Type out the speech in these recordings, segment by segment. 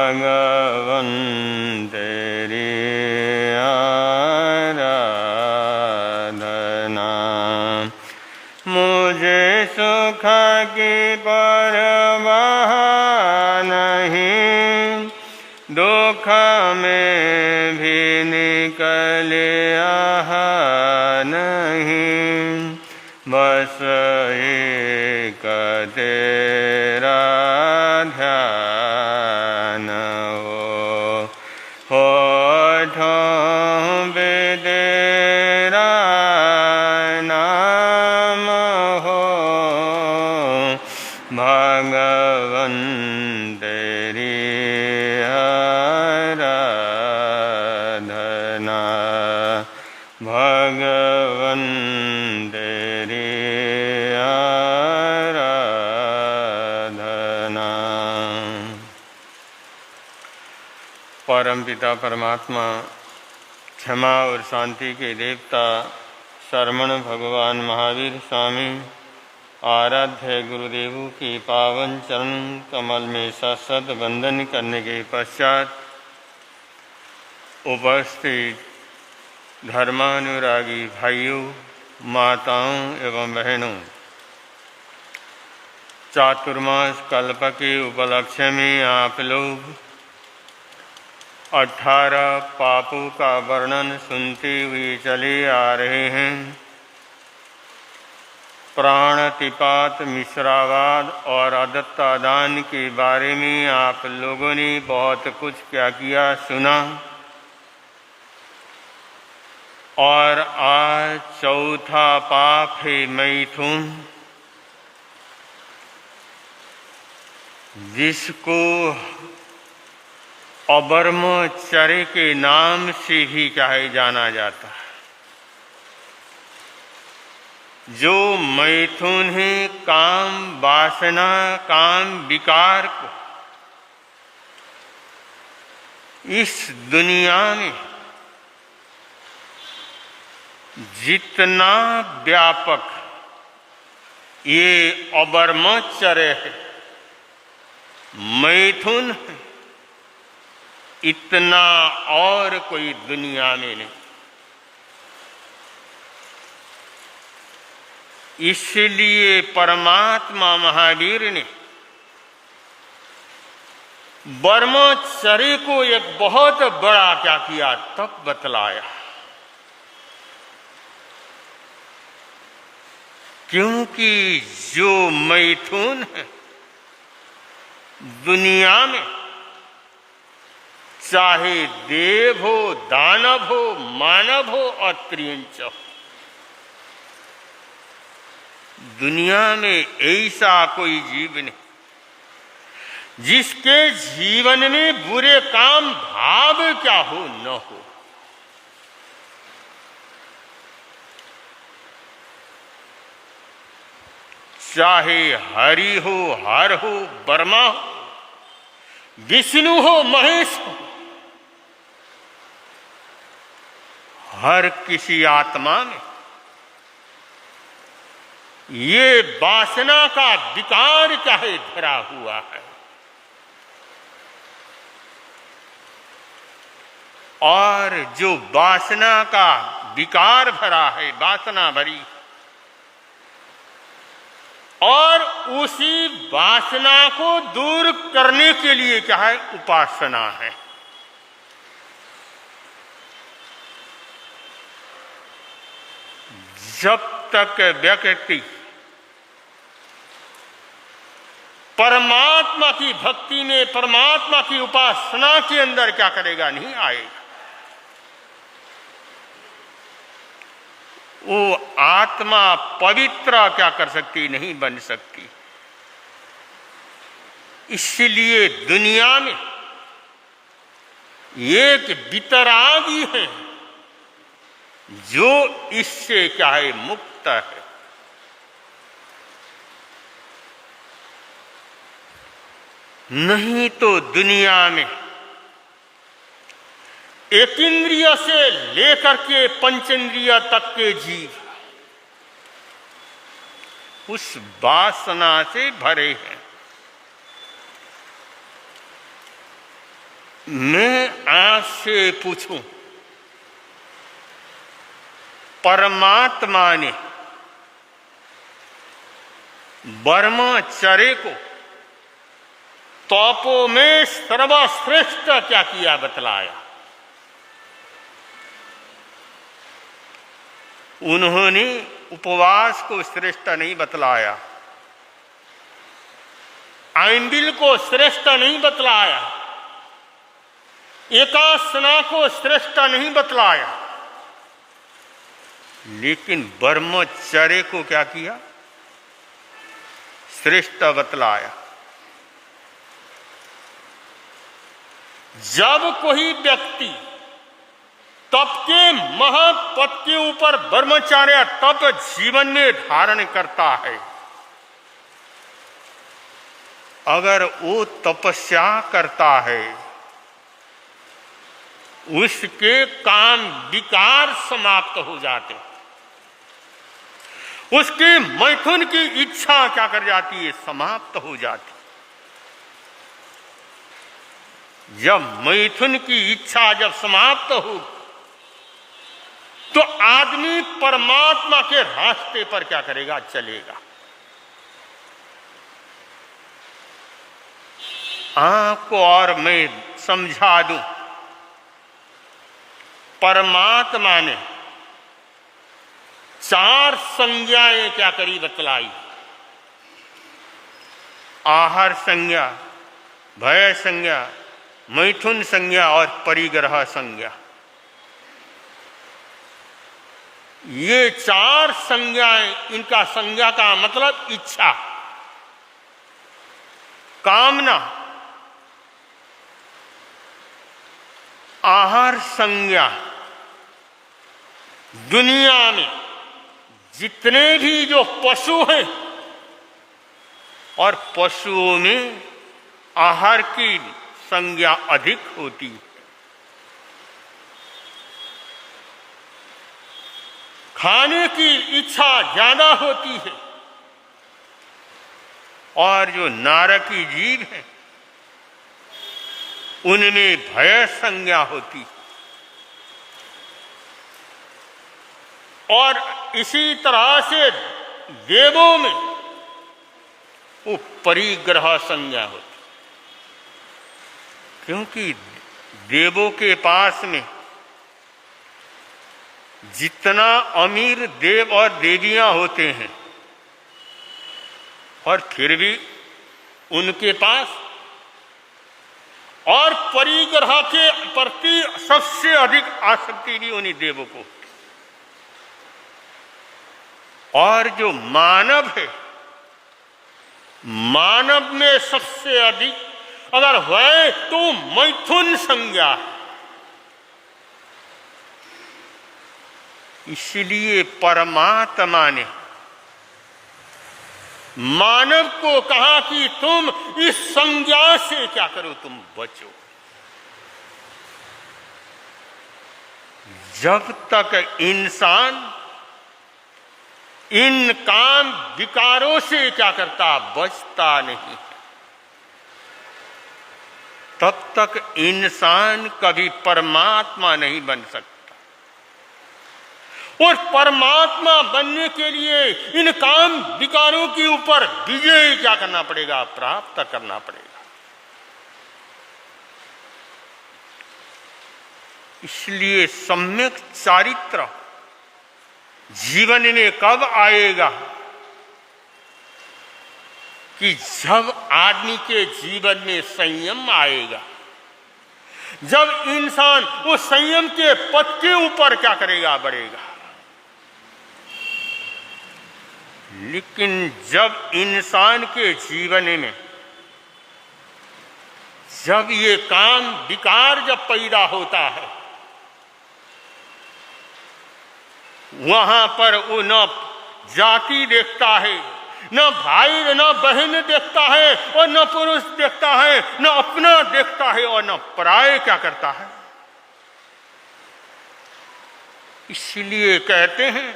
भगवन तेरी आराधना। मुझे सुख की परवाह नहीं, दुख में भी निकले आह नहीं, बस एक तेरा ध्यान होठों पे तेरा नाम हो, भगवन तेरी आराधना, भगवन तेरी आराधना। परमपिता परमात्मा, क्षमा और शांति के देवता शरवण भगवान महावीर स्वामी, आराध्य गुरुदेवों की पावन चरण कमल में सशत वंदन करने के पश्चात उपस्थित धर्मानुरागी भाइयों, माताओं एवं बहनों, चातुर्मास कल्प के उपलक्ष्य में आप लोग 18 पापों का वर्णन सुनते हुए चले आ रहे हैं। प्राणतिपात, मिश्रावाद और अदत्तादान के बारे में आप लोगों ने बहुत कुछ क्या किया सुना, और आज चौथा पाप है मैथुन, जिसको अब्रह्मचर्य के नाम से भी कहा जाना जाता है। जो मैथुन है काम वासना, काम विकार को इस दुनिया में जितना व्यापक ये अब्रह्मचर्य है, मैथुन है, इतना और कोई दुनिया में नहीं। इसलिए परमात्मा महावीर ने ब्रह्मचर्य को एक बहुत बड़ा क्या किया, तप बतलाया। क्योंकि जो मैथुन है दुनिया में, चाहे देव हो, दानव हो, मानव हो और त्रियंच हो, दुनिया में ऐसा कोई जीव नहीं जिसके जीवन में बुरे काम भाव क्या हो न हो। चाहे हरि हो, हर हो, ब्रह्मा हो, विष्णु हो, महेश हो, हर किसी आत्मा में ये वासना का विकार चाहे भरा हुआ है, और जो वासना का विकार भरा है, वासना भरी, और उसी वासना को दूर करने के लिए क्या है, उपासना है। जब तक व्यक्ति परमात्मा की भक्ति में, परमात्मा की उपासना के अंदर क्या करेगा, नहीं आएगा, वो आत्मा पवित्र क्या कर सकती, नहीं बन सकती। इसलिए दुनिया में एक वितरागी है जो इससे क्या है, मुक्त है। नहीं तो दुनिया में एक इंद्रिय से लेकर के पंचेंद्रिय तक के जीव उस वासना से भरे हैं। मैं आपसे पूछूं, परमात्मा ने ब्रह्मचर्य को तपों में सर्वश्रेष्ठ क्या किया बतलाया? उन्होंने उपवास को श्रेष्ठ नहीं बतलाया, आइंबिल को श्रेष्ठ नहीं बतलाया, एकासना को श्रेष्ठ नहीं बतलाया, लेकिन ब्रह्मचर्य को क्या किया? श्रेष्ठ बतलाया। जब कोई व्यक्ति तप के महत्पद के ऊपर ब्रह्मचर्य तप जीवन में धारण करता है, अगर वो तपस्या करता है, उसके काम विकार समाप्त हो जाते, उसके मैथुन की इच्छा क्या कर जाती है? समाप्त हो जाती। जब मैथुन की इच्छा जब समाप्त हो तो आदमी परमात्मा के रास्ते पर क्या करेगा? चलेगा। आपको और मैं समझा दूं, परमात्मा ने 4 संज्ञाएं क्या करी? बतलाई। आहार संज्ञा, भय संज्ञा, मैथुन संज्ञा और परिग्रह संज्ञा। ये 4 संज्ञाएं, इनका संज्ञा का मतलब इच्छा, कामना। आहार संज्ञा, दुनिया में जितने भी जो पशु हैं और पशुओं में आहार की संज्ञा अधिक होती है, खाने की इच्छा ज्यादा होती है, और जो नारकी जीव हैं उनमें भय संज्ञा होती है। और इसी तरह से देवों में वो परिग्रह संज्ञा होती, क्योंकि देवों के पास में जितना अमीर देव और देवियां होते हैं, और फिर भी उनके पास और परिग्रह के प्रति सबसे अधिक आसक्ति भी उन्हीं देवों को। और जो मानव है, मानव में सबसे अधिक अगर है तो मैथुन संज्ञा है। इसलिए परमात्मा ने मानव को कहा कि तुम इस संज्ञा से क्या करो? तुम बचो। जब तक इंसान इन काम विकारों से क्या करता? बचता नहीं, तब तक इंसान कभी परमात्मा नहीं बन सकता। और परमात्मा बनने के लिए इन काम विकारों के ऊपर विजय क्या करना पड़ेगा? प्राप्त करना पड़ेगा। इसलिए सम्यक चारित्र जीवन में कब आएगा? कि जब आदमी के जीवन में संयम आएगा, जब इंसान उस संयम के पथ के ऊपर क्या करेगा? बढ़ेगा। लेकिन जब इंसान के जीवन में जब ये काम विकार जब पैदा होता है, वहां पर वो न जाति देखता है, न भाई न बहन देखता है, और न पुरुष देखता है, न अपना देखता है, और न पराये क्या करता है। इसलिए कहते हैं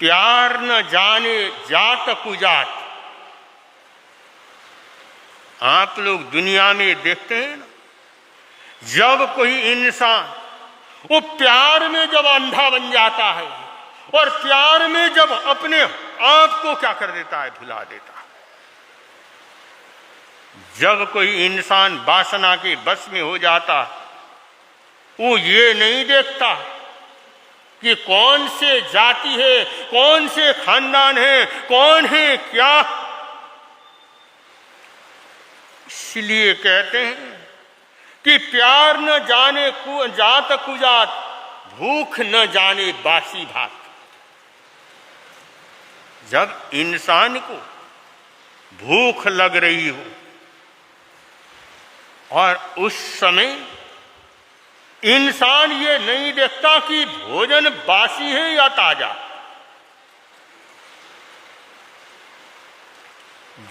प्यार न जाने जात कुजात। आप लोग दुनिया में देखते हैं ना, जब कोई इंसान वो प्यार में जब अंधा बन जाता है और प्यार में जब अपने आप को क्या कर देता है, भुला देता है, जब कोई इंसान वासना के बस में हो जाता, वो ये नहीं देखता कि कौन से जाति है, कौन से खानदान है, कौन है क्या। इसलिए कहते हैं कि प्यार न जाने जात कुजात, भूख न जाने बासी भात। जब इंसान को भूख लग रही हो और उस समय इंसान ये नहीं देखता कि भोजन बासी है या ताजा।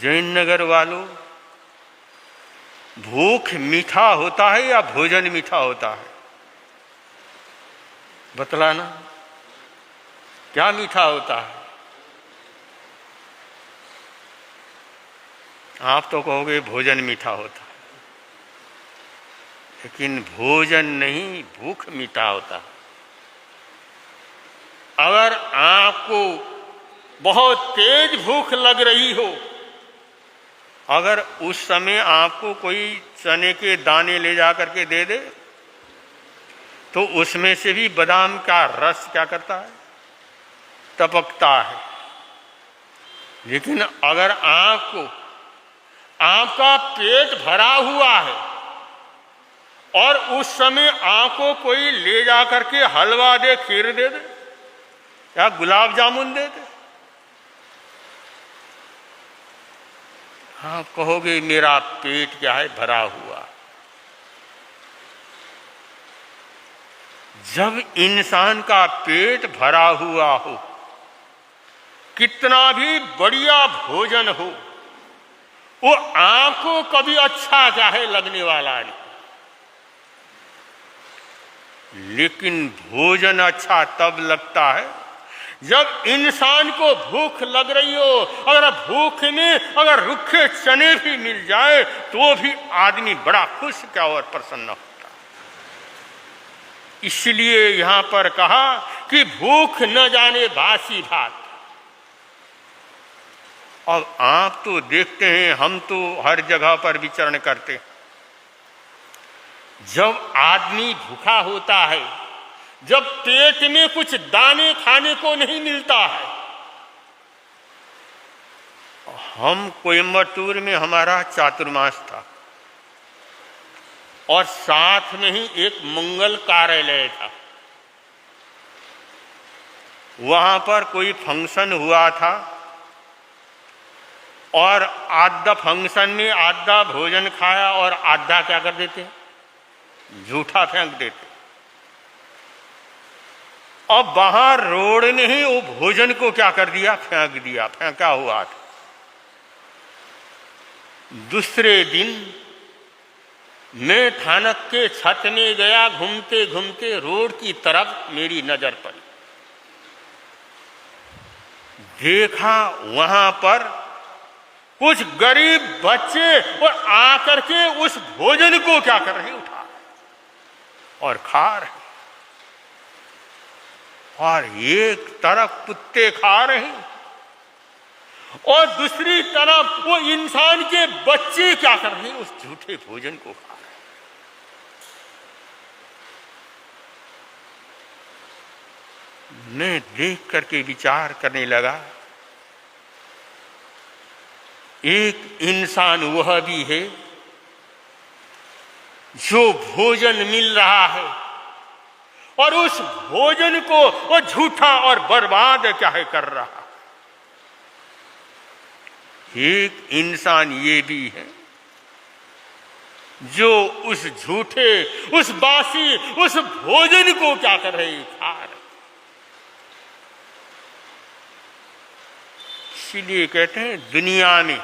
जैन नगर वालों, भूख मीठा होता है या भोजन मीठा होता है? बतलाना, क्या मीठा होता है? आप तो कहोगे भोजन मीठा होता है, लेकिन भोजन नहीं, भूख मीठा होता है। अगर आपको बहुत तेज भूख लग रही हो, अगर उस समय आपको कोई चने के दाने ले जा करके दे दे, तो उसमें से भी बादाम का रस क्या करता है, टपकता है। लेकिन अगर आपका पेट भरा हुआ है और उस समय आपको कोई ले जा करके हलवा दे, खीर दे दे या गुलाब जामुन दे दे, आप कहोगे मेरा पेट क्या है, भरा हुआ। जब इंसान का पेट भरा हुआ हो, कितना भी बढ़िया भोजन हो, वो आपको कभी अच्छा क्या है लगने वाला नहीं। लेकिन भोजन अच्छा तब लगता है जब इंसान को भूख लग रही हो। अगर भूख में अगर रूखे चने भी मिल जाए तो भी आदमी बड़ा खुश क्या और प्रसन्न होता। इसलिए यहां पर कहा कि भूख न जाने बासी भात। अब आप तो देखते हैं, हम तो हर जगह पर विचरण करते हैं, जब आदमी भूखा होता है, जब पेट में कुछ दाने खाने को नहीं मिलता है। हम कोयम्बटूर में हमारा चातुर्मास था और साथ में ही एक मंगल कार्यालय था। वहां पर कोई फंक्शन हुआ था और आधा फंक्शन में आधा भोजन खाया और आधा क्या कर देते, झूठा फेंक देते। अब बाहर रोड ने ही वो भोजन को क्या कर दिया, फेंक दिया, फेंका हुआ था। दूसरे दिन मैं थानक के छत में गया, घूमते घूमते रोड की तरफ मेरी नजर पड़ी। देखा वहां पर कुछ गरीब बच्चे और आकर के उस भोजन को क्या कर रहे, उठा और खा रहे, और एक तरफ कुत्ते खा रहे हैं और दूसरी तरफ वो इंसान के बच्चे क्या कर रहे हैं, उस झूठे भोजन को खा रहे हैं। मैं देख करके विचार करने लगा, एक इंसान वह भी है जो भोजन मिल रहा है और उस भोजन को वो झूठा और बर्बाद क्या है कर रहा। एक इंसान ये भी है जो उस झूठे, उस बासी, उस भोजन को क्या कर रहे, खा रहे। इसीलिए कहते हैं दुनिया में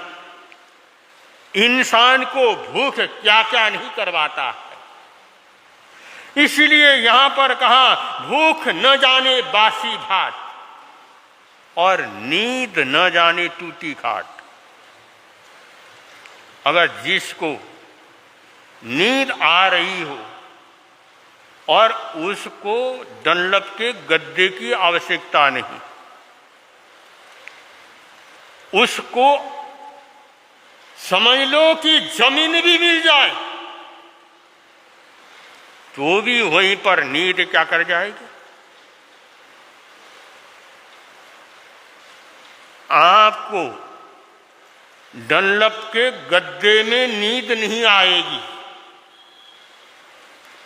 इंसान को भूख क्या क्या नहीं करवाता है। इसलिए यहां पर कहा भूख न जाने बासी भात और नींद न जाने टूटी खाट। अगर जिसको नींद आ रही हो और उसको डनलप के गद्दे की आवश्यकता नहीं। उसको समझ लो कि जमीन भी मिल जाए तो भी वहीं पर नींद क्या कर जाएगी। आपको डनलप के गद्दे में नींद नहीं आएगी,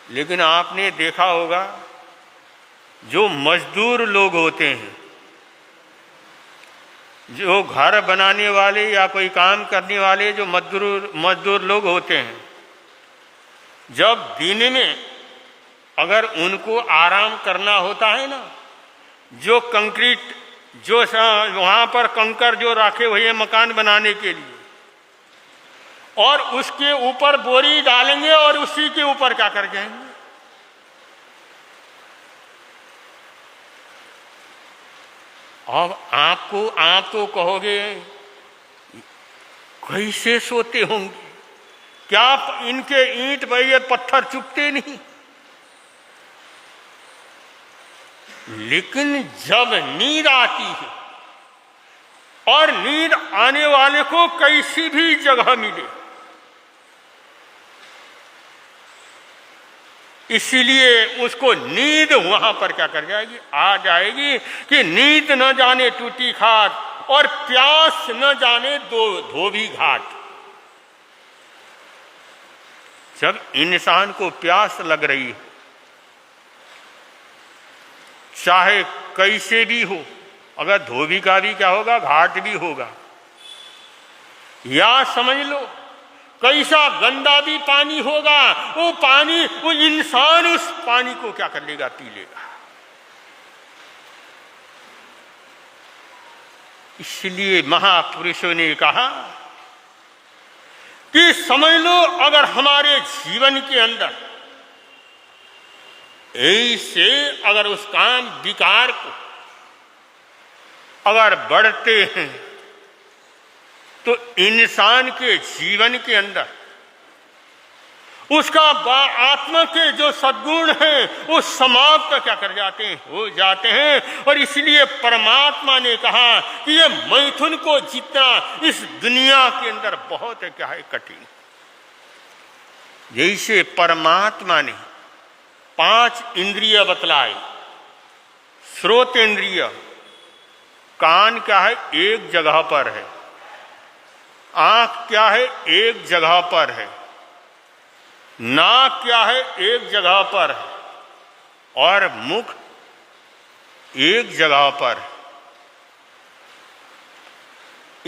लेकिन आपने देखा होगा जो मजदूर लोग होते हैं, जो घर बनाने वाले या कोई काम करने वाले जो मजदूर लोग होते हैं, जब दिन में अगर उनको आराम करना होता है ना, जो कंक्रीट जो वहां पर कंकर जो रखे हुए मकान बनाने के लिए, और उसके ऊपर बोरी डालेंगे और उसी के ऊपर क्या कर जाएंगे। अब आप तो कहोगे कैसे सोते होंगे, क्या इनके ईंट भैया पत्थर चुभते नहीं। लेकिन जब नींद आती है, और नींद आने वाले को कैसी भी जगह मिले, इसीलिए उसको नींद वहां पर क्या कर जाएगी, आ जाएगी कि नींद न जाने टूटी खाट और प्यास न जाने धोबी घाट। जब इंसान को प्यास लग रही है, चाहे कैसे भी हो, अगर धोबी का भी क्या होगा, घाट भी होगा, या समझ लो कैसा गंदा भी पानी होगा, वो इंसान उस पानी को क्या कर लेगा, पी लेगा। इसलिए महापुरुषों ने कहा कि समझ लो अगर हमारे जीवन के अंदर ऐसे अगर उस काम विकार को अगर बढ़ते हैं तो इंसान के जीवन के अंदर उसका आत्मा के जो सद्गुण हैं वो समाप्त क्या कर जाते हैं, हो जाते हैं। और इसलिए परमात्मा ने कहा कि ये मैथुन को जीतना इस दुनिया के अंदर बहुत क्या है, कठिन। जैसे परमात्मा ने 5 इंद्रिय बतलाए, श्रोत इंद्रिय, कान क्या है, एक जगह पर है, आंख क्या है, एक जगह पर है, नाक क्या है, एक जगह पर है, और मुख एक जगह पर है।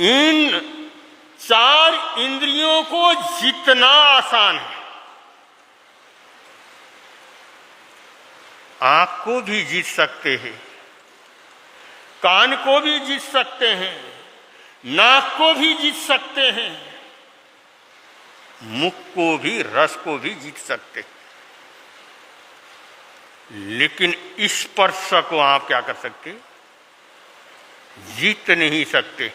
इन 4 इंद्रियों को जितना आसान है, आंख को भी जीत सकते हैं, कान को भी जीत सकते हैं, नाक को भी जीत सकते हैं, मुख को भी, रस को भी जीत सकते हैं। लेकिन स्पर्श को आप क्या कर सकते, जीत नहीं सकते,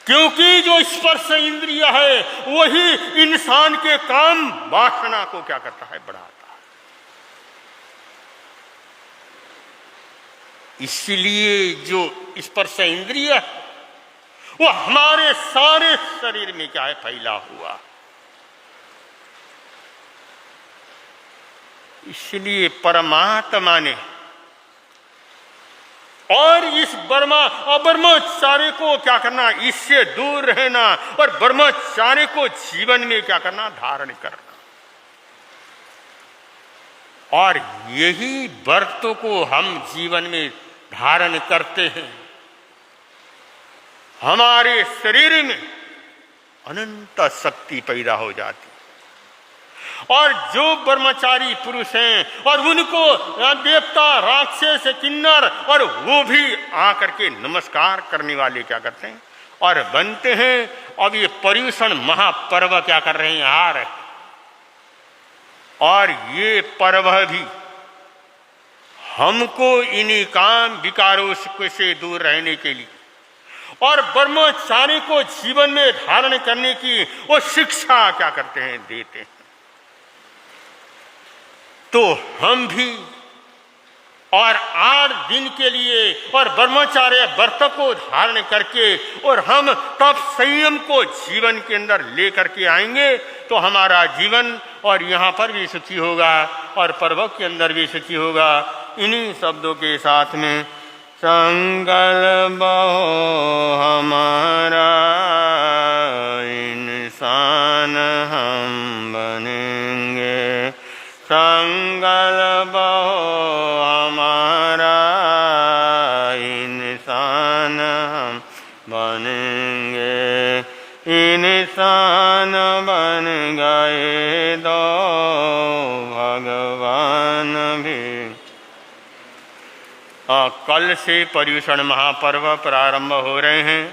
क्योंकि जो स्पर्श इंद्रिय है वही इंसान के काम वासना को क्या करता है, बढ़ाता है। इसलिए जो स्पर्श इंद्रिय है वो हमारे सारे शरीर में क्या है, फैला हुआ। इसलिए परमात्मा ने और इस ब्रह्मचार्य को क्या करना, इससे दूर रहना, और ब्रह्मचार्य को जीवन में क्या करना, धारण करना। और यही व्रत को हम जीवन में धारण करते हैं, हमारे शरीर में अनंत शक्ति पैदा हो जाती। और जो ब्रह्मचारी पुरुष हैं और उनको देवता, राक्षस, किन्नर और वो भी आकर के नमस्कार करने वाले क्या करते हैं और बनते हैं। अब ये पर्युषण महापर्व क्या कर रहे हैं, आ रहे हैं। और ये पर्व भी हमको इन्हीं काम विकारों से दूर रहने के लिए और ब्रह्मचारी को जीवन में धारण करने की वो शिक्षा क्या करते हैं, देते हैं। तो हम भी और 8 दिन के लिए और ब्रह्मचार्य व्रत को धारण करके और हम तब संयम को जीवन के अंदर लेकर के आएंगे तो हमारा जीवन और यहाँ पर भी सुखी होगा और परलोक के अंदर भी सुखी होगा। इन्हीं शब्दों के साथ में संकल्प हमारा इंसान हम बनेंगे, संकल्प हमारा इंसान हम बनेंगे, इंसान बन गए तो भगवान भी। कल से पर्युषण महापर्व प्रारंभ हो रहे हैं।